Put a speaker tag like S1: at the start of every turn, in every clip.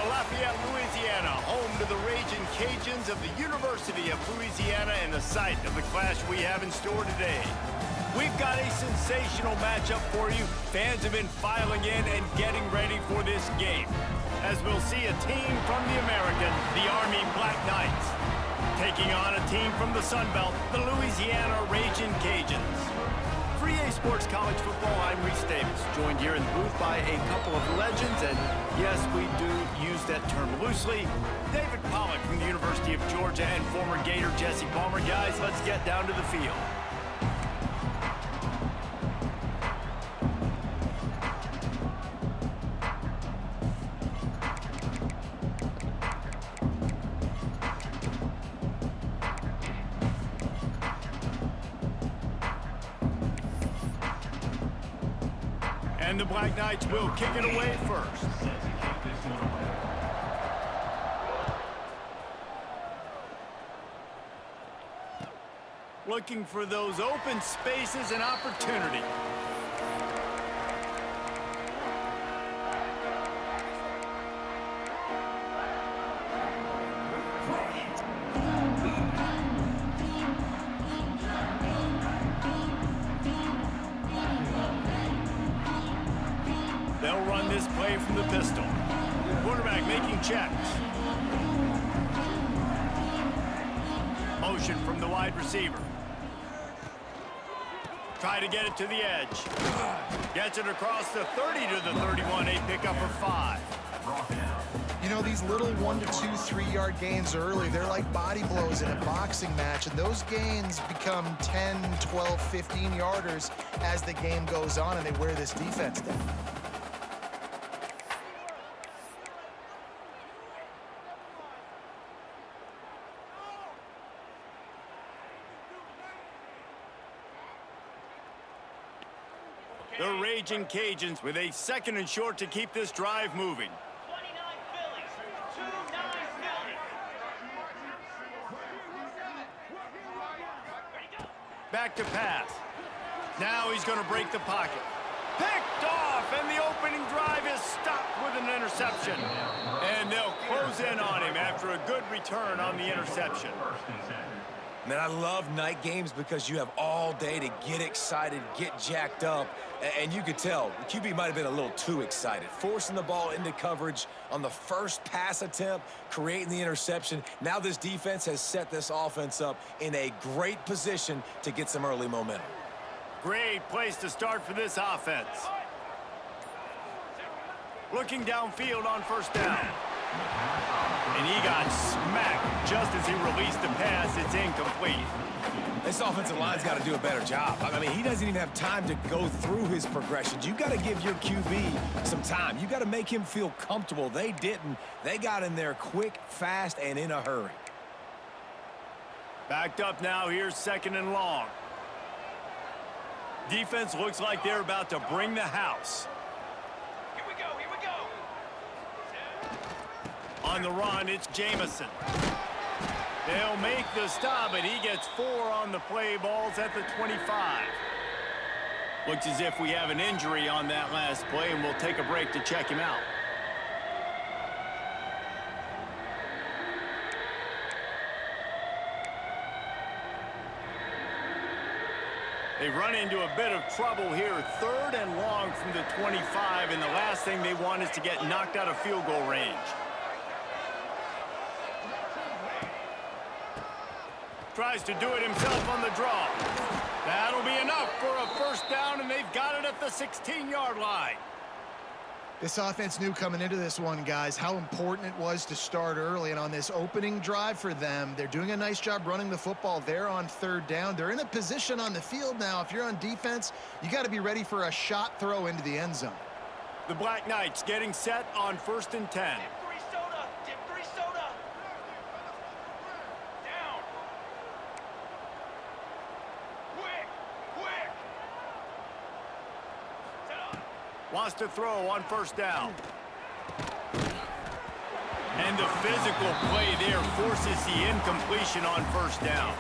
S1: Lafayette, Louisiana, home to the Raging Cajuns of the University of Louisiana and the site of the clash we have in store today. We've got a sensational matchup for you. Fans have been filing in and getting ready for this game, as we'll see a team from the American, the Army Black Knights, taking on a team from the Sun Belt, the Louisiana Raging Cajuns. For EA Sports College Football, I'm Reese Davis, joined here in the booth by a couple of legends, and yes, we do use that term loosely. David Pollock from the University of Georgia and former Gator Jesse Palmer. Guys, let's get down to the field. And the Black Knights will kick it away first. Looking for those open spaces and opportunity. They'll run this play from the pistol. Quarterback making checks. Motion from the wide receiver. Try to get it to the edge. Gets it across the 30 to the 31. A pickup of 5.
S2: You know, these little 1 to 2, 3-yard gains early, they're like body blows in a boxing match, and those gains become 10, 12, 15-yarders as the game goes on, and they wear this defense down.
S1: The Raging Cajuns with a 2nd and short to keep this drive moving.
S3: 29 Phillies, 2-9 Phillies.
S1: Back to pass. Now he's going to break the pocket. Picked off, and the opening drive is stopped with an interception. And they'll close in on him after a good return on the interception.
S4: Man, I love night games because you have all day to get excited, get jacked up, and you could tell the QB might have been a little too excited. Forcing the ball into coverage on the first pass attempt, creating the interception. Now this defense has set this offense up in a great position to get some early momentum.
S1: Great place to start for this offense. Looking downfield on first down. And he got smacked just as he released the pass. It's incomplete.
S4: This offensive line's got to do a better job. I mean, he doesn't even have time to go through his progressions. You got to give your QB some time. You got to make him feel comfortable. They didn't. They got in there quick, fast, and in a hurry.
S1: Backed up now. Here's 2nd and long. Defense looks like they're about to bring the house.
S3: Here we go, here we go.
S1: On the run, it's Jamison. They'll make the stop, and he gets 4 on the play. Balls at the 25. Looks as if we have an injury on that last play, and we'll take a break to check him out. They run into a bit of trouble here. 3rd and long from the 25, and the last thing they want is to get knocked out of field goal range. Tries to do it himself on the draw. That'll be enough for a first down, and they've got it at the 16-yard line.
S2: This offense knew coming into this one, guys, how important it was to start early. And on this opening drive for them, they're doing a nice job running the football. They're on 3rd down. They're in a position on the field now. If you're on defense, you got to be ready for a shot throw into the end zone.
S1: The Black Knights getting set on 1st and 10.
S3: Dip 3 soda. Down. Quick. Set up.
S1: Wants to throw on 1st down. And the physical play there forces the incompletion on first down.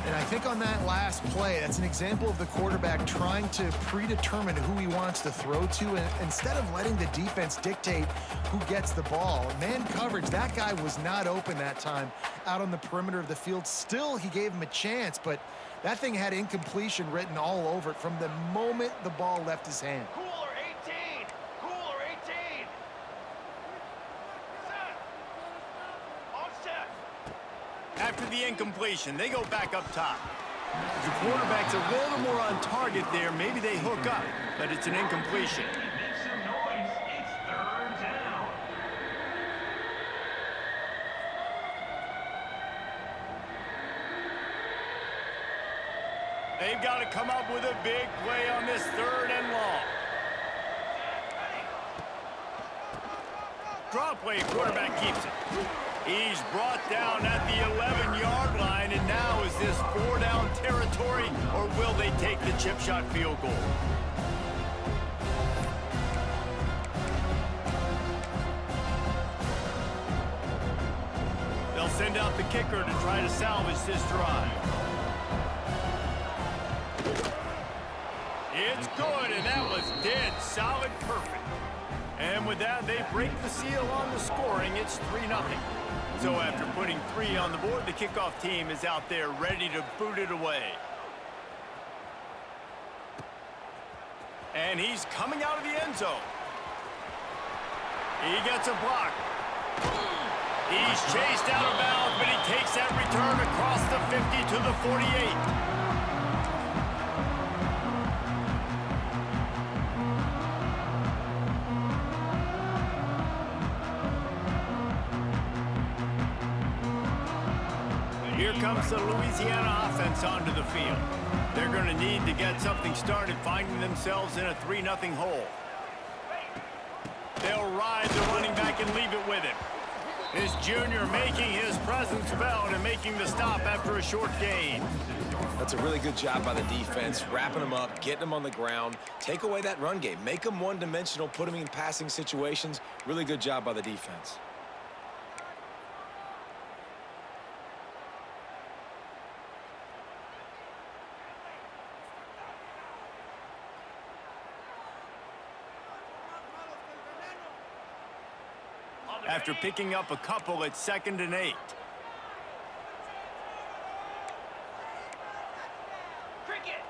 S2: And I think on that last play, that's an example of the quarterback trying to predetermine who he wants to throw to, and instead of letting the defense dictate who gets the ball. Man coverage, that guy was not open that time out on the perimeter of the field. Still, he gave him a chance, but that thing had incompletion written all over it from the moment the ball left his hand.
S3: Cooler 18. Cooler 18. Set. On set.
S1: After the incompletion, they go back up top. If the quarterback's a little more on target there, maybe they hook up, but it's an incompletion.
S3: Make some noise. It's third down.
S1: They've got to come up with a big play on this third and long. Draw play, quarterback keeps it. He's brought down at the 11-yard line, and now is this 4-down territory, or will they take the chip shot field goal? They'll send out the kicker to try to salvage this drive. It's good, and that was dead solid perfect. And with that, they break the seal on the scoring. It's 3-0. So after putting 3 on the board, the kickoff team is out there ready to boot it away. And he's coming out of the end zone. He gets a block. He's chased out of bounds, but he takes that return across the 50 to the 48. Here comes the Louisiana offense onto the field. They're going to need to get something started, finding themselves in a 3-0 hole. They'll ride the running back and leave it with him. This junior making his presence felt and making the stop after a short gain.
S4: That's a really good job by the defense, wrapping them up, getting them on the ground. Take away that run game. Make them one-dimensional, put them in passing situations. Really good job by the defense.
S1: After picking up a couple at 2nd and 8.
S3: Cricket.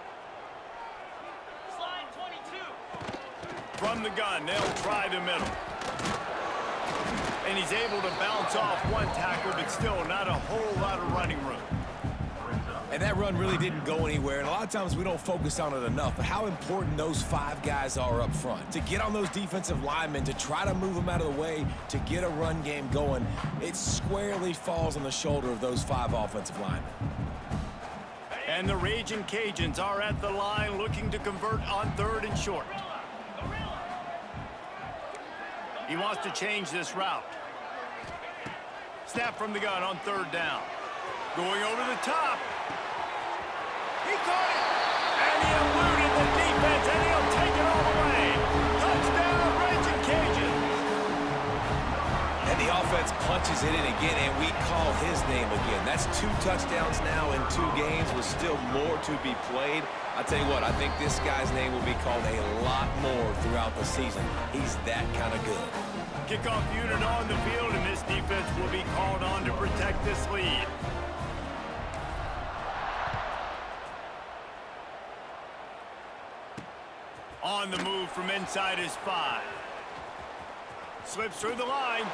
S3: Slide 22.
S1: From the gun, they'll try the middle. And he's able to bounce off one tackle, but still not a whole lot of running room.
S4: And that run really didn't go anywhere, and a lot of times we don't focus on it enough, but how important those 5 guys are up front. To get on those defensive linemen, to try to move them out of the way, to get a run game going, it squarely falls on the shoulder of those 5 offensive linemen.
S1: And the Raging Cajuns are at the line looking to convert on 3rd and short. He wants to change this route. Snap from the gun on 3rd down. Going over the top. He caught it, and he eluded the defense, and he'll take it all the way. Touchdown, Raging Cajuns.
S4: And the offense punches it in again, and we call his name again. That's 2 touchdowns now in 2 games with still more to be played. I tell you what, I think this guy's name will be called a lot more throughout the season. He's that kind of good.
S1: Kickoff unit on the field, and this defense will be called on to protect this lead. On the move from inside his 5. Slips through the line.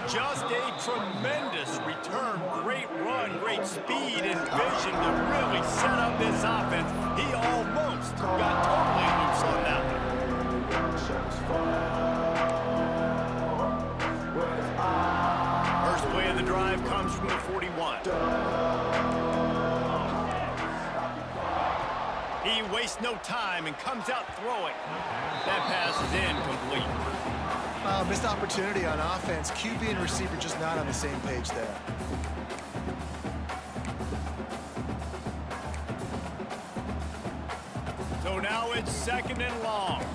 S1: Just a tremendous return. Great run, great speed and vision to really set up this offense. He almost got totally loose on that one. First play of the drive comes from the 41. He wastes no time and comes out throwing. That pass is incomplete.
S2: Missed opportunity on offense. QB and receiver just not on the same page there.
S1: So now it's 2nd and long.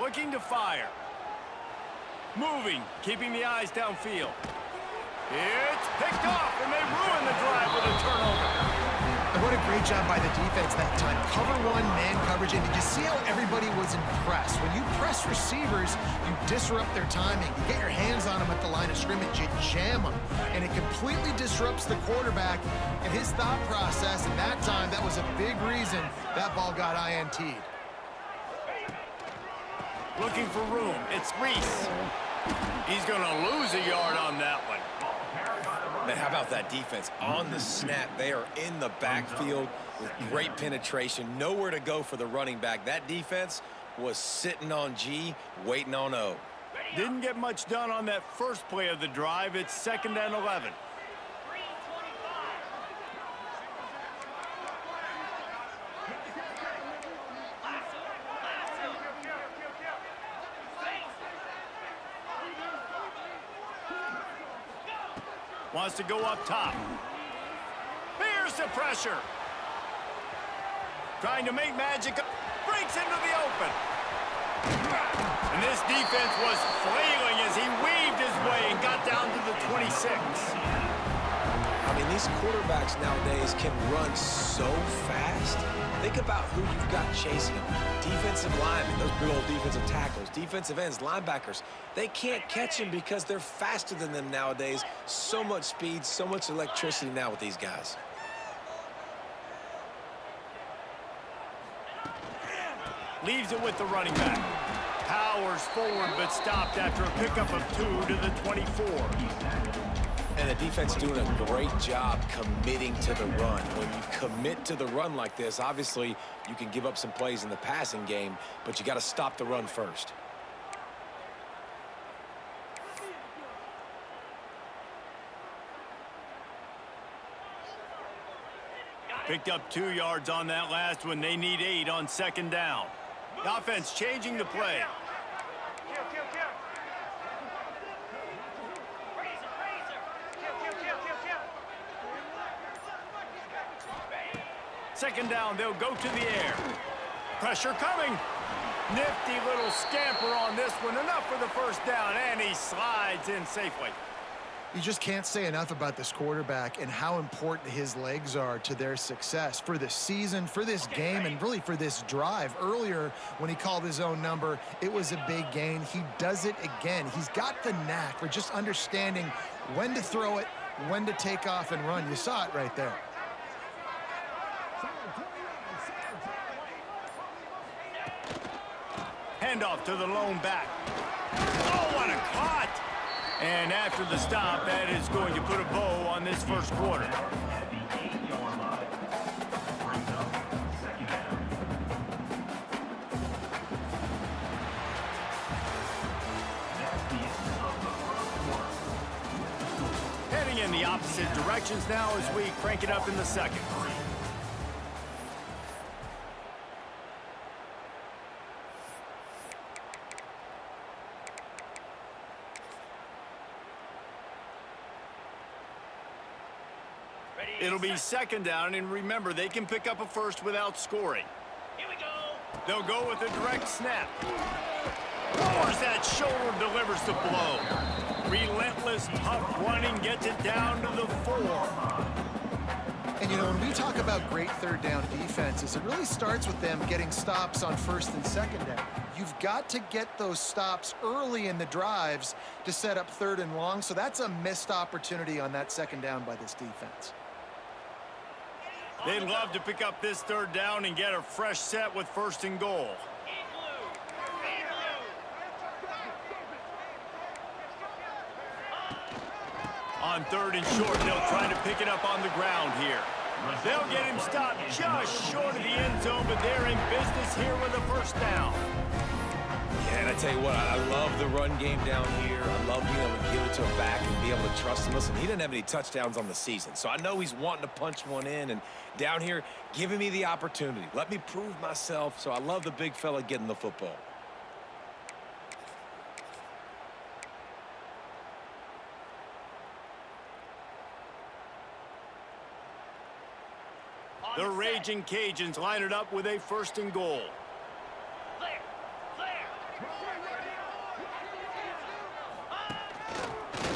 S1: Looking to fire. Moving, keeping the eyes downfield. It's picked off, and they ruin the drive with a turnover.
S2: And what a great job by the defense that time. Cover one, man coverage, and did you see how everybody was impressed? When you press receivers, you disrupt their timing. You get your hands on them at the line of scrimmage. You jam them, and it completely disrupts the quarterback and his thought process. And that time, that was a big reason that ball got INT'd.
S1: Looking for room. It's Reese. He's going to lose a yard on that one.
S4: Man, how about that defense? On the snap, they are in the backfield with great penetration. Nowhere to go for the running back. That defense was sitting on G, waiting on O.
S1: Didn't get much done on that first play of the drive. It's 2nd and 11. Wants to go up top. Here's the pressure. Trying to make magic. Breaks into the open. And this defense was flailing as he weaved his way and got down to the 26.
S4: I mean, these quarterbacks nowadays can run so fast. Think about who you've got chasing them. Defensive linemen, those big old defensive tackles, defensive ends, linebackers. They can't catch them because they're faster than them nowadays. So much speed, so much electricity now with these guys.
S1: Leaves it with the running back. Powers forward, but stopped after a pickup of 2 to the 24.
S4: And the defense doing a great job committing to the run. When you commit to the run like this, obviously you can give up some plays in the passing game, but you got to stop the run first.
S1: Picked up 2 yards on that last one. They need 8 on 2nd down. The offense changing the play. Second down, they'll go to the air. Pressure coming. Nifty little scamper on this one. Enough for the first down, and he slides in safely.
S2: You just can't say enough about this quarterback and how important his legs are to their success for this season, for this game, and really for this drive. Earlier, when he called his own number, it was a big gain. He does it again. He's got the knack for just understanding when to throw it, when to take off and run. You saw it right there.
S1: Handoff to the lone back. Oh, what a caught! And after the stop, that is going to put a bow on this first quarter. Heading in the opposite directions now as we crank it up in the second. It'll be 2nd down, and remember, they can pick up a first without scoring.
S3: Here we go.
S1: They'll go with a direct snap. Lowers that shoulder, delivers the blow. Relentless, tough running, gets it down to the 4.
S2: And, you know, when we talk about great third down defenses, it really starts with them getting stops on 1st and 2nd down. You've got to get those stops early in the drives to set up 3rd and long, so that's a missed opportunity on that 2nd down by this defense.
S1: They'd love to pick up this 3rd down and get a fresh set with 1st and goal. On 3rd and short, they'll try to pick it up on the ground here. They'll get him stopped just short of the end zone, but they're in business here with a 1st down.
S4: Yeah, and I tell you what, I love the run game down here. I love being able to give it to him back and be able to trust him. Listen, he didn't have any touchdowns on the season, so I know he's wanting to punch one in. And down here, giving me the opportunity. Let me prove myself, so I love the big fella getting the football.
S1: The Raging Cajuns line it up with a 1st and goal.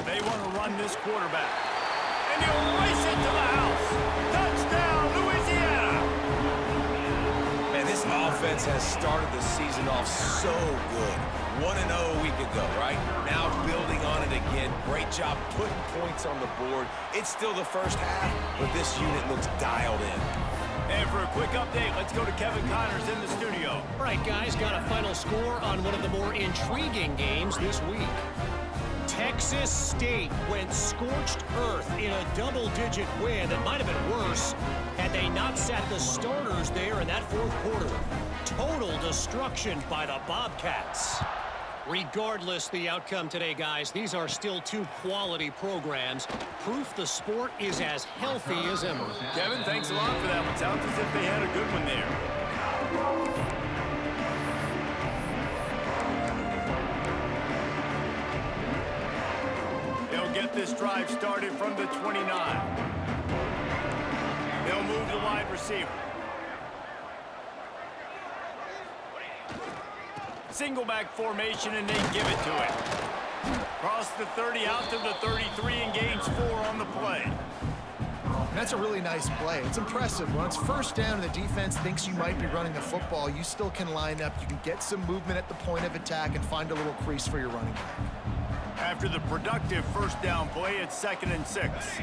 S1: They want to run this quarterback. And he'll race it to the house. Touchdown, Louisiana!
S4: Man, this offense has started the season off so good. 1-0 a week ago, right? Now building on it again. Great job putting points on the board. It's still the first half, but this unit looks dialed in.
S1: And for a quick update, let's go to Kevin Connors in the studio.
S5: All right, guys, got a final score on one of the more intriguing games this week. Texas State went scorched earth in a double-digit win that might have been worse had they not sat the starters there in that fourth quarter. Total destruction by the Bobcats. Regardless the outcome today, guys, these are still two quality programs. Proof the sport is as healthy as ever.
S1: Kevin, thanks a lot for that one. Sounds as if they had a good one there. They'll get this drive started from the 29. They'll move the wide receiver. Single back formation, and they give it to him. Across the 30, out to the 33, and gains 4 on the play.
S2: That's a really nice play. It's impressive. When it's first down and the defense thinks you might be running the football, you still can line up. You can get some movement at the point of attack and find a little crease for your running back.
S1: After the productive first down play, it's 2nd and 6.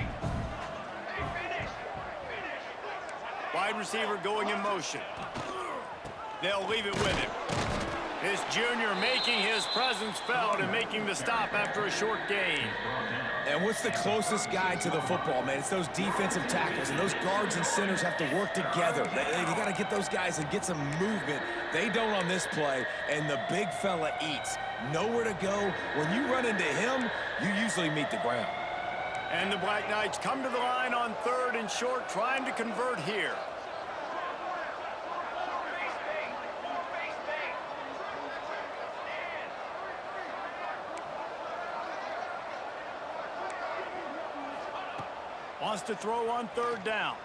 S1: Wide receiver going in motion. They'll leave it with him. This junior making his presence felt and making the stop after a short gain.
S4: And what's the closest guy to the football, man? It's those defensive tackles, and those guards and centers have to work together. They got to get those guys and get some movement. They don't on this play, and the big fella eats. Nowhere to go. When you run into him, you usually meet the ground.
S1: And the Black Knights come to the line on 3rd and short, trying to convert here. Wants to throw on 3rd down.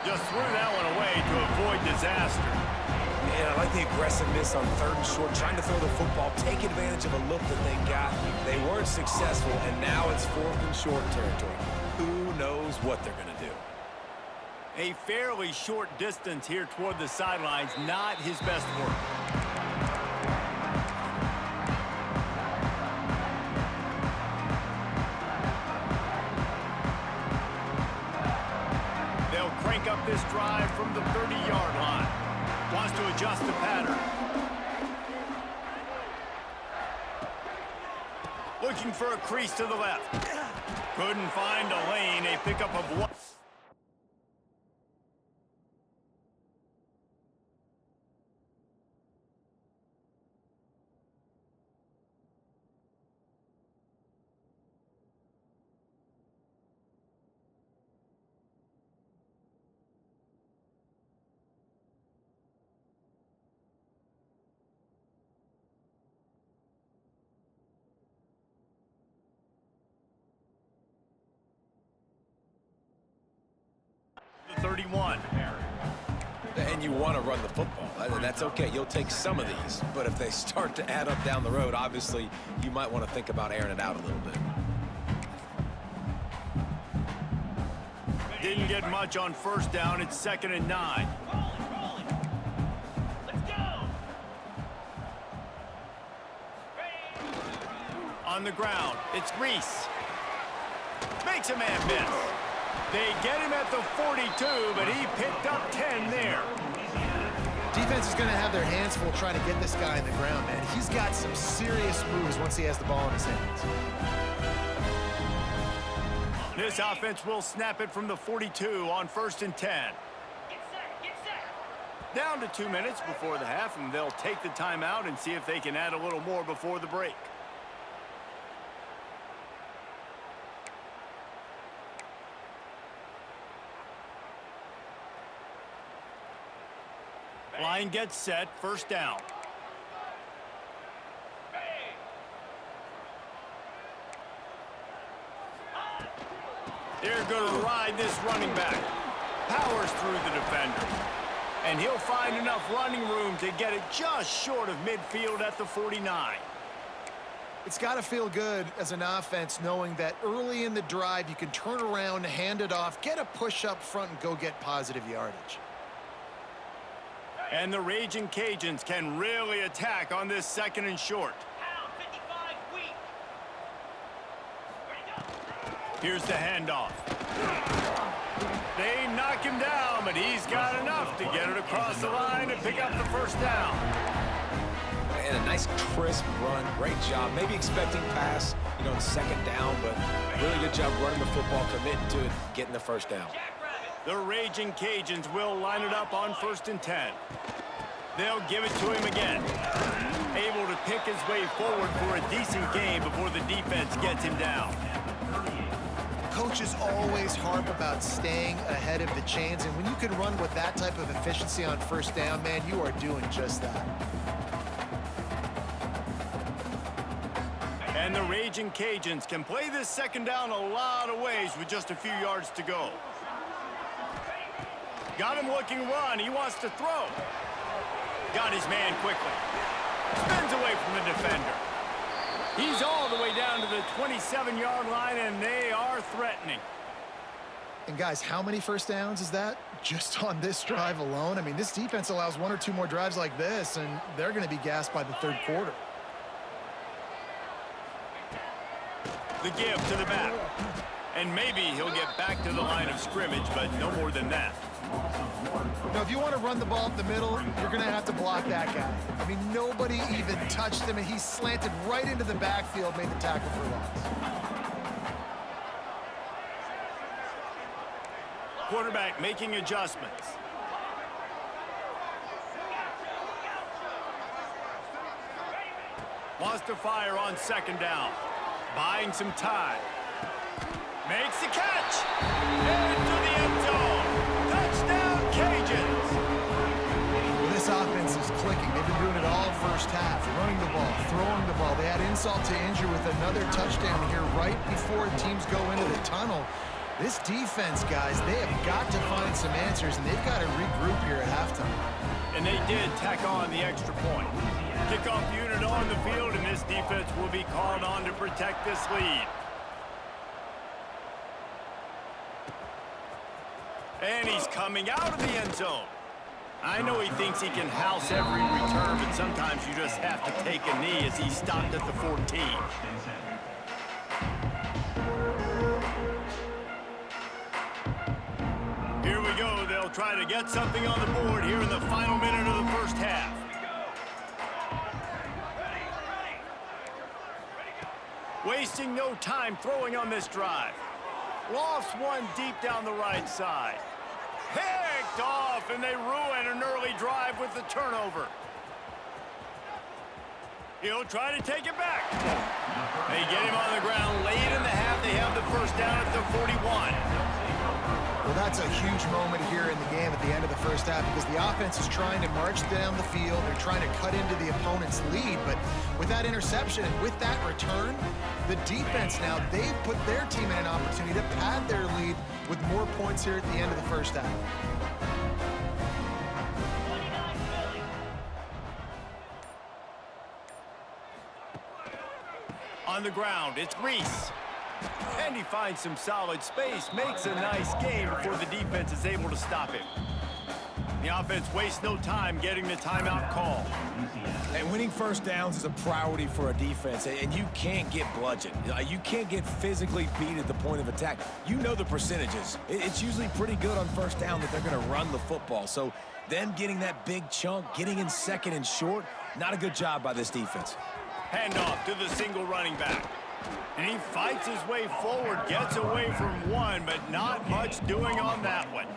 S1: Just threw that one away to avoid disaster.
S4: Man, I like the aggressiveness on 3rd and short, trying to throw the football, take advantage of a look that they got. They weren't successful, and now it's 4th and short territory. Who knows what they're going to do?
S1: A fairly short distance here toward the sidelines, not his best work. Crank up this drive from the 30-yard line. Wants to adjust the pattern. Looking for a crease to the left. Couldn't find a lane. A pickup of 1. The 31.
S4: And you want to run the football. That's okay. You'll take some of these. But if they start to add up down the road, obviously, you might want to think about airing it out a little bit.
S1: Didn't get much on 1st down. It's 2nd and 9.
S3: Rolling. Let's go.
S1: On the ground, it's Reese. Makes a man miss. They get him at the 42, but he picked up 10 there.
S2: Defense is going to have their hands full trying to get this guy in the ground, man. He's got some serious moves once he has the ball in his hands.
S1: This offense will snap it from the 42 on 1st and 10.
S3: Get set.
S1: Down to 2 minutes before the half, and they'll take the timeout and see if they can add a little more before the break. Line gets set, 1st down. They're going to ride this running back. Powers through the defender. And he'll find enough running room to get it just short of midfield at the 49.
S2: It's got to feel good as an offense knowing that early in the drive you can turn around, hand it off, get a push up front, and go get positive yardage.
S1: And the Raging Cajuns can really attack on this 2nd and short.
S3: Pound 55 weak. Ready to go.
S1: Here's the handoff. They knock him down, but he's got enough to get it across the line and pick up the 1st down.
S4: And a nice crisp run. Great job. Maybe expecting pass, you know, in 2nd down, but really good job running the football, committing to it, getting the 1st down.
S1: The Raging Cajuns will line it up on 1st and 10. They'll give it to him again. Able to pick his way forward for a decent game before the defense gets him down.
S2: Coaches always harp about staying ahead of the chains, and when you can run with that type of efficiency on 1st down, man, you are doing just that.
S1: And the Raging Cajuns can play this 2nd down a lot of ways with just a few yards to go. Got him looking run. He wants to throw. Got his man quickly. Spins away from the defender. He's all the way down to the 27-yard line, and they are threatening.
S2: And guys, how many 1st downs is that just on this drive alone? I mean, this defense allows 1 or 2 more drives like this, and they're going to be gassed by the 3rd quarter.
S1: The give to the back. And maybe he'll get back to the line of scrimmage, but no more than that.
S2: Now, if you want to run the ball up the middle, you're going to have to block that guy. I mean, nobody even touched him, and he slanted right into the backfield, made the tackle for loss.
S1: Quarterback making adjustments. Wants to fire on 2nd down. Buying some time. Makes the catch. Into the end zone. Touchdown, Cajuns.
S2: Well, this offense is clicking. They've been doing it all 1st half. Running the ball, throwing the ball. They had insult to injury with another touchdown here right before teams go into the tunnel. This defense, guys, they have got to find some answers, and they've got to regroup here at halftime.
S1: And they did tack on the extra point. Kickoff unit on the field, and this defense will be called on to protect this lead. And he's coming out of the end zone. I know he thinks he can house every return, but sometimes you just have to take a knee as he stopped at the 14. Here we go. They'll try to get something on the board here in the final minute of the 1st half. Wasting no time throwing on this drive. Lofts one deep down the right side. Picked off, and they ruin an early drive with the turnover. He'll try to take it back. They get him on the ground late in the half. They have the 1st down at the 41.
S2: Well, that's a huge moment here in the game at the end of the 1st half because the offense is trying to march down the field. They're trying to cut into the opponent's lead, but with that interception and with that return, the defense now, they've put their team in an opportunity to pad their lead with more points here at the end of the 1st half.
S1: On the ground, it's Reese. And he finds some solid space, makes a nice game before the defense is able to stop him. The offense wastes no time getting the timeout call.
S4: And winning 1st downs is a priority for a defense, and you can't get bludgeoned. You can't get physically beat at the point of attack. You know the percentages. It's usually pretty good on 1st down that they're going to run the football. So them getting that big chunk, getting in 2nd and short, not a good job by this defense.
S1: Handoff to the single running back. And he fights his way forward, gets away from one, but not much doing on that one.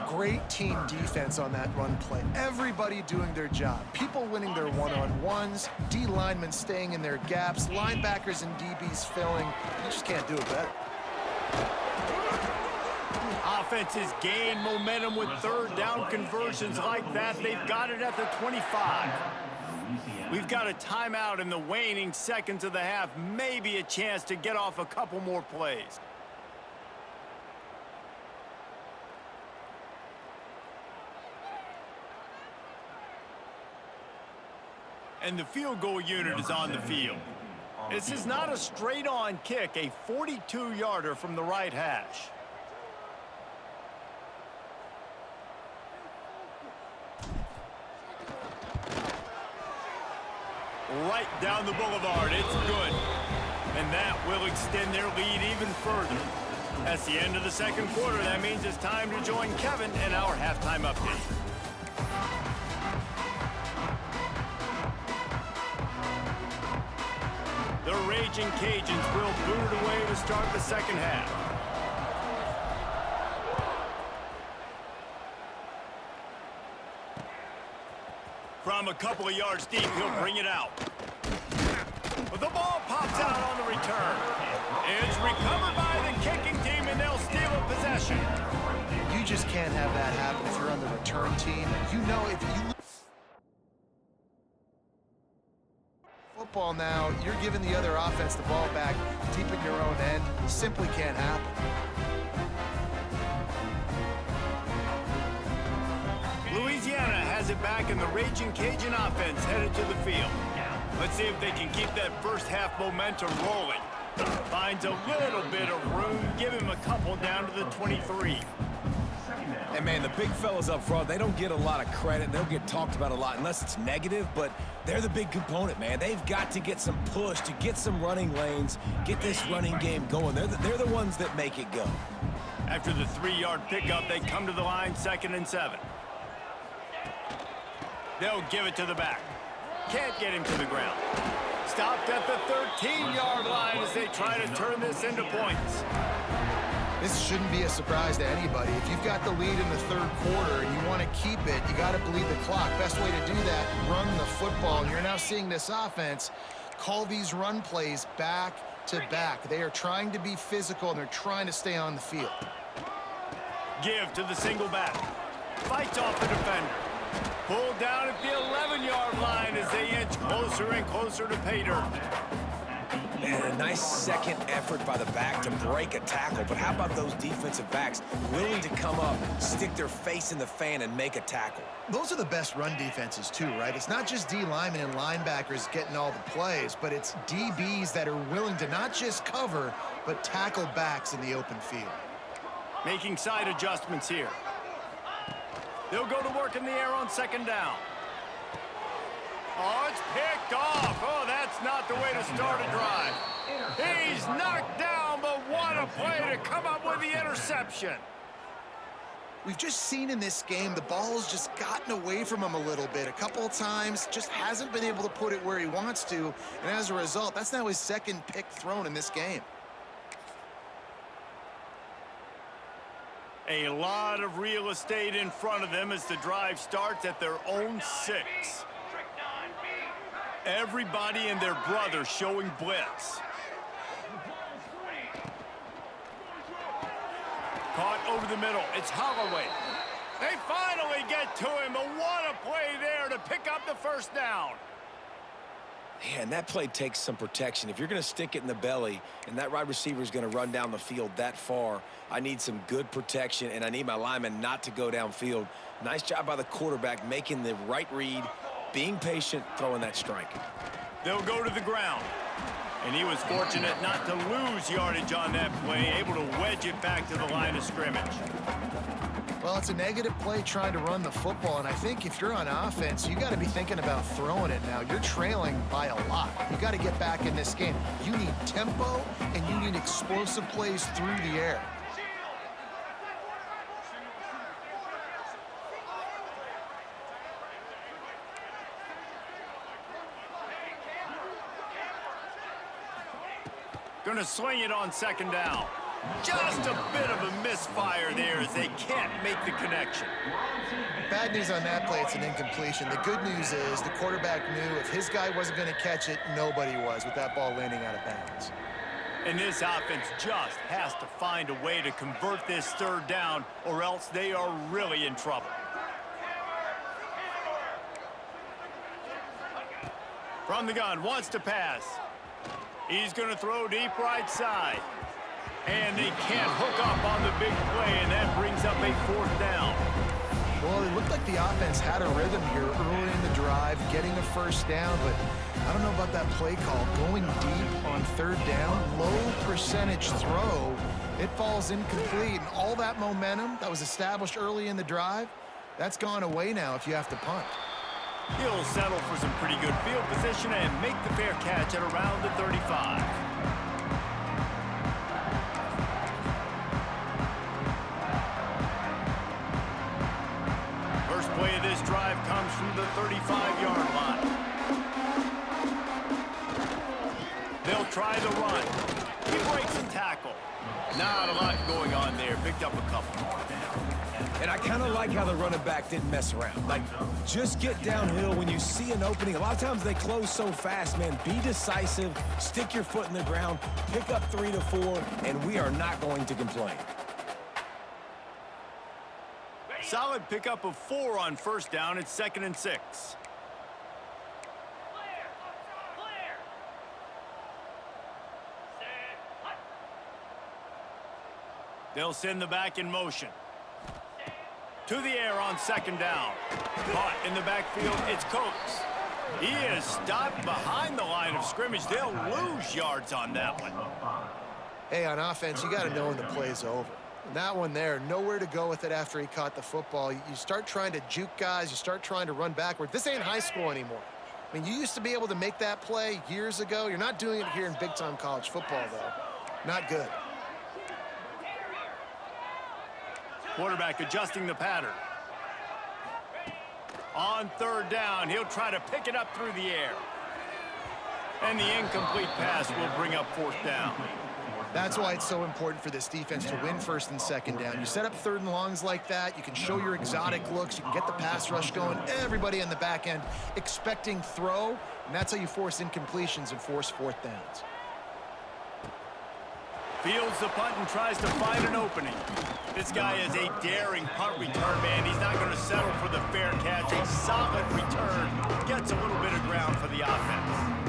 S2: Great team defense on that run play. Everybody doing their job. People winning their one-on-ones, D linemen staying in their gaps, linebackers and DBs filling. You just can't do it better.
S1: Offenses gain momentum with 3rd down conversions like that. They've got it at the 25. We've got a timeout in the waning seconds of the half. Maybe a chance to get off a couple more plays. and the field goal unit is on the field. This is not a straight-on kick, a 42-yarder from the right hash. Right down the boulevard, it's good. And that will extend their lead even further. That's the end of the second quarter. That means it's time to join Kevin in our halftime update. The Raging Cajuns will boot it away to start the second half. From a couple of yards deep, he'll bring it out. But the ball pops out on the return. It's recovered by the kicking team, and they'll steal a possession.
S2: You just can't have that happen if you're on the return team. You know if you football now, you're giving the other offense the ball back deep in your own end. Simply can't happen.
S1: Louisiana has it back, and the Raging Cajun offense headed to the field. Let's see if they can keep that first half momentum rolling. Finds a little bit of room, give him a couple down to the 23.
S4: And man, the big fellas up front, they don't get a lot of credit. They'll get talked about a lot unless it's negative, but they're the big component, man. They've got to get some push, to get some running lanes, get this running game going. They're the ones that make it go.
S1: After the 3-yard pickup, they come to the line, 2nd and 7. They'll give it to the back. Can't get him to the ground. Stopped at the 13-yard line as they try to turn this into points.
S2: This shouldn't be a surprise to anybody. If you've got the lead in the third quarter and you want to keep it, you got to bleed the clock. Best way to do that, run the football. And you're now seeing this offense call these run plays back to back. They are trying to be physical, and they're trying to stay on the field.
S1: Give to the single back. Fights off the defender. Pulled down at the 11-yard line as they inch closer and closer to pay dirt.
S4: Man, a nice second effort by the back to break a tackle. But how about those defensive backs willing to come up, stick their face in the fan, and make a tackle?
S2: Those are the best run defenses too, right? It's not just D linemen and linebackers getting all the plays, but it's DBs that are willing to not just cover, but tackle backs in the open field.
S1: Making side adjustments here. They'll go to work in the air on 2nd down. Oh, it's picked off. Oh, that's not the way to start a drive. He's knocked down, but what a play to come up with the interception.
S2: We've just seen in this game the ball has just gotten away from him a little bit. A couple of times, just hasn't been able to put it where he wants to. And as a result, that's now his 2nd pick thrown in this game.
S1: A lot of real estate in front of them as the drive starts at their own 6. Everybody and their brother showing blitz. Caught over the middle. It's Holloway. They finally get to him, but what a play there to pick up the first down.
S4: Man, that play takes some protection. If you're going to stick it in the belly and that wide receiver is going to run down the field that far, I need some good protection, and I need my lineman not to go downfield. Nice job by the quarterback making the right read, being patient, throwing that strike.
S1: They'll go to the ground. And he was fortunate not to lose yardage on that play, able to wedge it back to the line of scrimmage.
S2: Well, it's a negative play trying to run the football, and I think if you're on offense, you got to be thinking about throwing it now. You're trailing by a lot. You got to get back in this game. You need tempo, and you need explosive plays through the air.
S1: Going to sling it on 2nd down. Just a bit of a misfire there as they can't make the connection.
S2: Bad news on that play, it's an incompletion. The good news is the quarterback knew if his guy wasn't going to catch it, nobody was with that ball landing out of bounds.
S1: And this offense just has to find a way to convert this 3rd down, or else they are really in trouble. From the gun, wants to pass. He's going to throw deep right side. And they can't hook up on the big play, and that brings up a 4th down.
S2: Well, it looked like the offense had a rhythm here early in the drive, getting a first down, but I don't know about that play call. Going deep on third down, low percentage throw, it falls incomplete, and all that momentum that was established early in the drive, that's gone away now if you have to punt.
S1: He'll settle for some pretty good field position and make the fair catch at around the 35. First play of this drive comes from the 35-yard line. They'll try the run. He breaks and tackle. Not a lot going on there. Picked up a couple.
S4: And I kind of like how the running back didn't mess around. Like, just get downhill when you see an opening. A lot of times they close so fast, man. Be decisive, stick your foot in the ground, pick up 3 to 4, and we are not going to complain.
S1: Solid pickup of 4 on first down. It's 2nd and 6.
S3: Clear. Clear. Set. Hut.
S1: They'll send the back in motion. To the air on 2nd down. Caught in the backfield, it's Coates. He is stopped behind the line of scrimmage. They'll lose yards on that one.
S2: Hey, on offense, you got to know when the play's over. And that one there, nowhere to go with it after he caught the football. You start trying to juke guys. You start trying to run backward. This ain't high school anymore. I mean, you used to be able to make that play years ago. You're not doing it here in big-time college football, though. Not good.
S1: Quarterback adjusting the pattern. On 3rd down, he'll try to pick it up through the air. And the incomplete pass will bring up 4th down.
S2: That's why it's so important for this defense to win 1st and 2nd down. You set up 3rd and longs like that, you can show your exotic looks, you can get the pass rush going, everybody in the back end expecting throw, and that's how you force incompletions and force 4th downs.
S1: Fields the punt and tries to find an opening. This guy is a daring punt return man. He's not going to settle for the fair catch. A solid return. Gets a little bit of ground for the offense.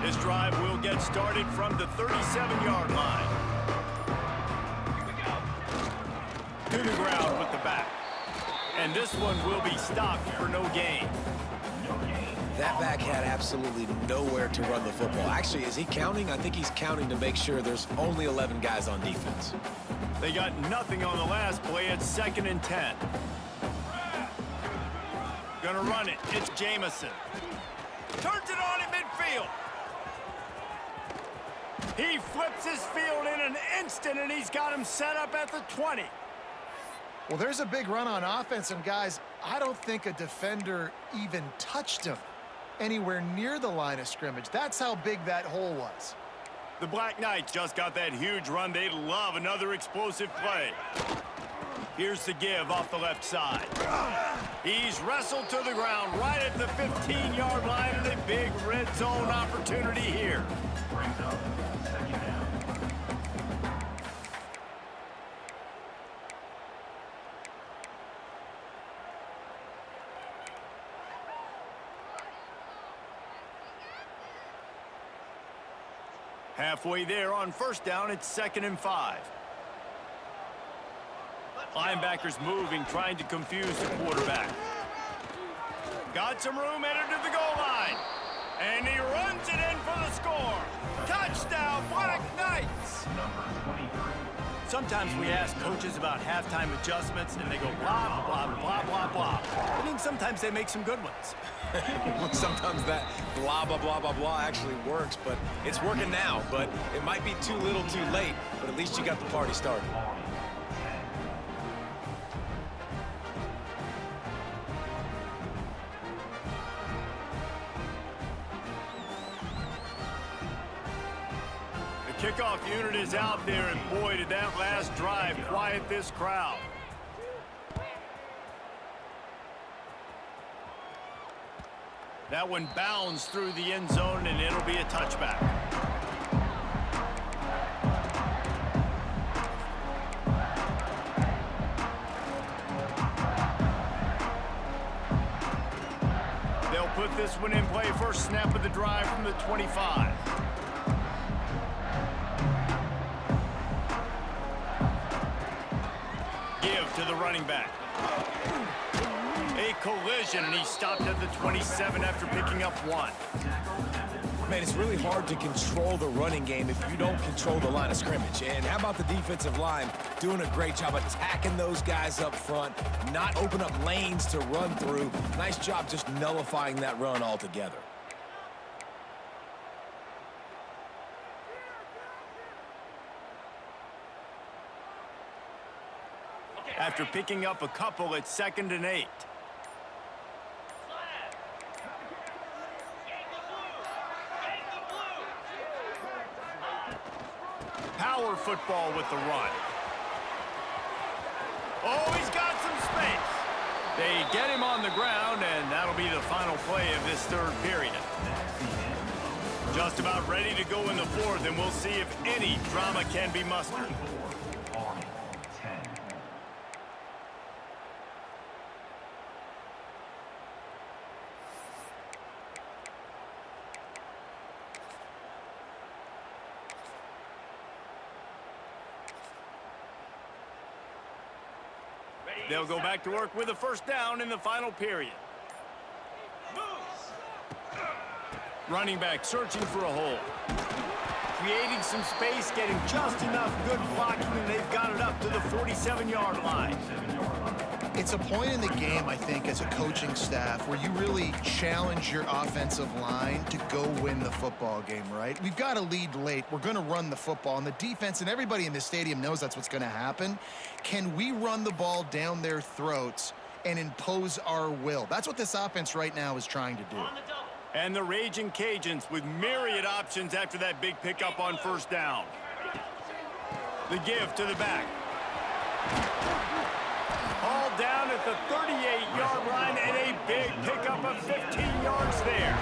S1: This drive will get started from the 37-yard line. To the ground with the back. And this one will be stopped for no gain.
S4: That back had absolutely nowhere to run the football. Actually, is he counting? I think he's counting to make sure there's only 11 guys on defense.
S1: They got nothing on the last play. It's 2nd and 10. Gonna run it. It's Jamison. Turns it on in midfield. He flips his field in an instant, and he's got him set up at the 20.
S2: Well, there's a big run on offense, and guys, I don't think a defender even touched him anywhere near the line of scrimmage. That's how big that hole was.
S1: The Black Knights just got that huge run. They'd love another explosive play. Here's the give off the left side. He's wrestled to the ground right at the 15-yard line, and a big red zone opportunity here. Halfway there on first down, it's 2nd and 5. Linebackers moving, trying to confuse the quarterback. Got some room, headed to the goal line. And he runs it in for the score. Touchdown, Black Knights! Sometimes we ask coaches about halftime adjustments, and they go blah, blah, blah, blah, blah. I mean, sometimes they make some good ones.
S4: Sometimes that blah, blah, blah, blah, blah actually works, but it's working now. But it might be too little too late, but at least you got the party started.
S1: The kickoff unit is out there, and boy, did that last drive quiet this crowd. That one bounds through the end zone, and it'll be a touchback. put this one in play. First snap of the drive from the 25. Give to the running back. A collision, and he stopped at the 27 after picking up 1.
S4: Man, it's really hard to control the running game if you don't control the line of scrimmage. And how about the defensive line doing a great job attacking those guys up front, not open up lanes to run through. Nice job just nullifying that run altogether.
S1: After picking up a couple, it's 2nd and 8. Power football with the run. Oh, he's got some space. They get him on the ground, and that'll be the final play of this 3rd period. Just about ready to go in the 4th, and we'll see if any drama can be mustered. They'll go back to work with a 1st down in the final period. Running back searching for a hole. Creating some space, getting just enough good blocking, and they've got it up to the 47-yard line.
S2: It's a point in the game, I think, as a coaching staff where you really challenge your offensive line to go win the football game, right? We've got a lead late. We're going to run the football, and the defense and everybody in the stadium knows that's what's going to happen. Can we run the ball down their throats and impose our will? That's what this offense right now is trying to do.
S1: And the Raging Cajuns with myriad options after that big pickup on 1st down. The give to the back. All down at the 38-yard line, and a big pickup of 15 yards there.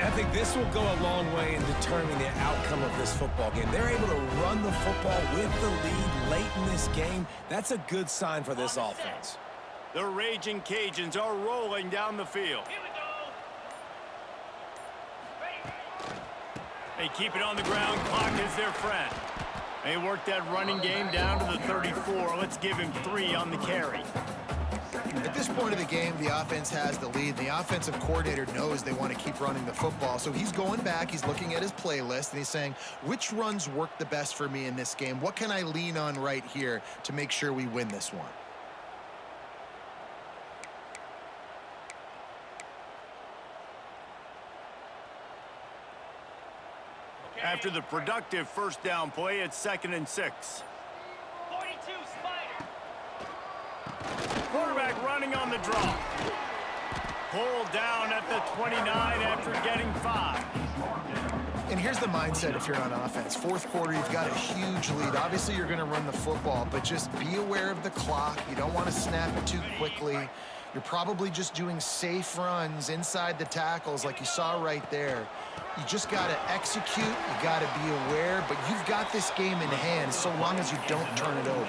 S4: I think this will go a long way in determining the outcome of this football game. They're able to run the football with the lead late in this game. That's a good sign for this offense.
S1: The Raging Cajuns are rolling down the field. They keep it on the ground. Clock is their friend. They work that running game down to the 34. Let's give him 3 on the carry.
S2: At this point of the game, the offense has the lead. The offensive coordinator knows they want to keep running the football. So he's going back, he's looking at his playlist, and he's saying, which runs work the best for me in this game? What can I lean on right here to make sure we win this one?
S1: After the productive 1st down play, it's 2nd and 6.
S3: 42, Spider.
S1: Quarterback running on the draw. Pulled down at the 29 after getting 5.
S2: And here's the mindset if you're on offense. 4th quarter, you've got a huge lead. Obviously, you're going to run the football, but just be aware of the clock. You don't want to snap it too quickly. You're probably just doing safe runs inside the tackles like you saw right there. You just got to execute. You got to be aware, but you've got this game in hand so long as you don't turn it over.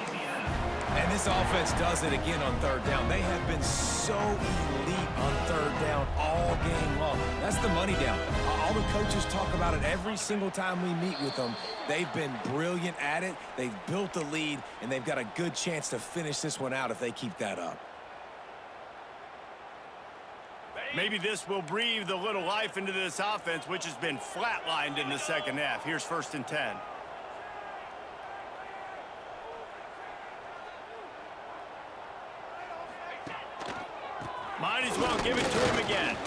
S4: And this offense does it again on 3rd down. They have been so elite on 3rd down all game long. That's the money down. All the coaches talk about it every single time we meet with them. They've been brilliant at it. They've built the lead, and they've got a good chance to finish this one out if they keep that up.
S1: Maybe this will breathe a little life into this offense, which has been flatlined in the 2nd half. Here's 1st and 10. Might as well give it to him again.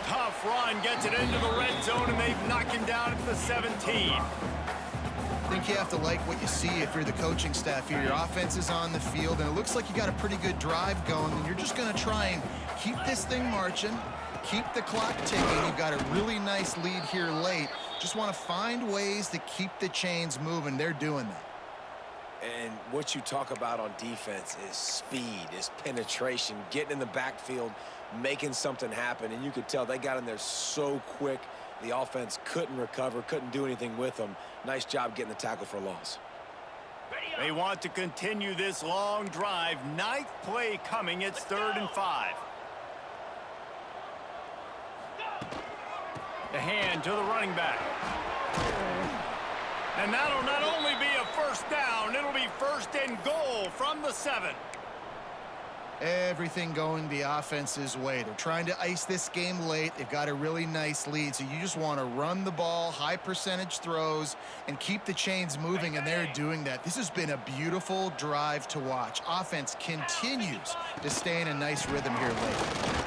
S1: Tough run, gets it into the red zone, and they've knocked him down at the 17.
S2: I think you have to like what you see if you're the coaching staff here. Your offense is on the field, and it looks like you got a pretty good drive going, and you're just going to try and keep this thing marching, keep the clock ticking. You've got a really nice lead here late. Just want to find ways to keep the chains moving. They're doing that.
S4: And what you talk about on defense is speed, is penetration, getting in the backfield, making something happen. And you could tell they got in there so quick. The offense couldn't recover, couldn't do anything with them. Nice job getting the tackle for loss.
S1: They want to continue this long drive. 9th play coming. It's 3rd and 5. The hand to the running back. And that'll not only be a first down, it'll be first and goal from the 7.
S2: Everything going the offense's way. They're trying to ice this game late. They've got a really nice lead, so you just want to run the ball, high percentage throws, and keep the chains moving, and they're doing that. This has been a beautiful drive to watch. Offense continues to stay in a nice rhythm here late.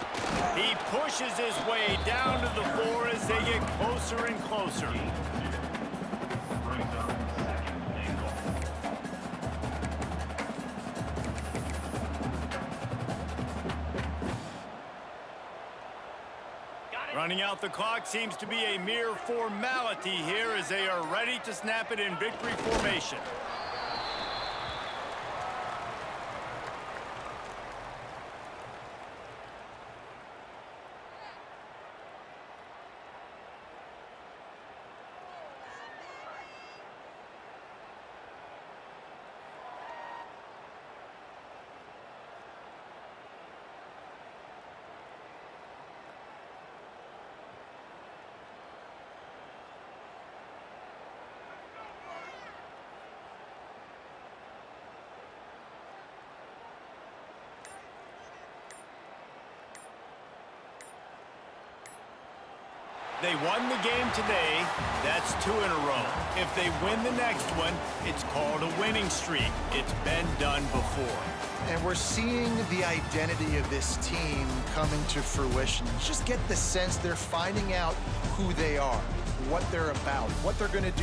S1: He pushes his way down to the floor as they get closer and closer. Running out the clock seems to be a mere formality here as they are ready to snap it in victory formation. They won the game today. That's 2 in a row. If they win the next one, it's called a winning streak. It's been done before.
S2: And we're seeing the identity of this team coming to fruition. You just get the sense they're finding out who they are, what they're about, what they're going to do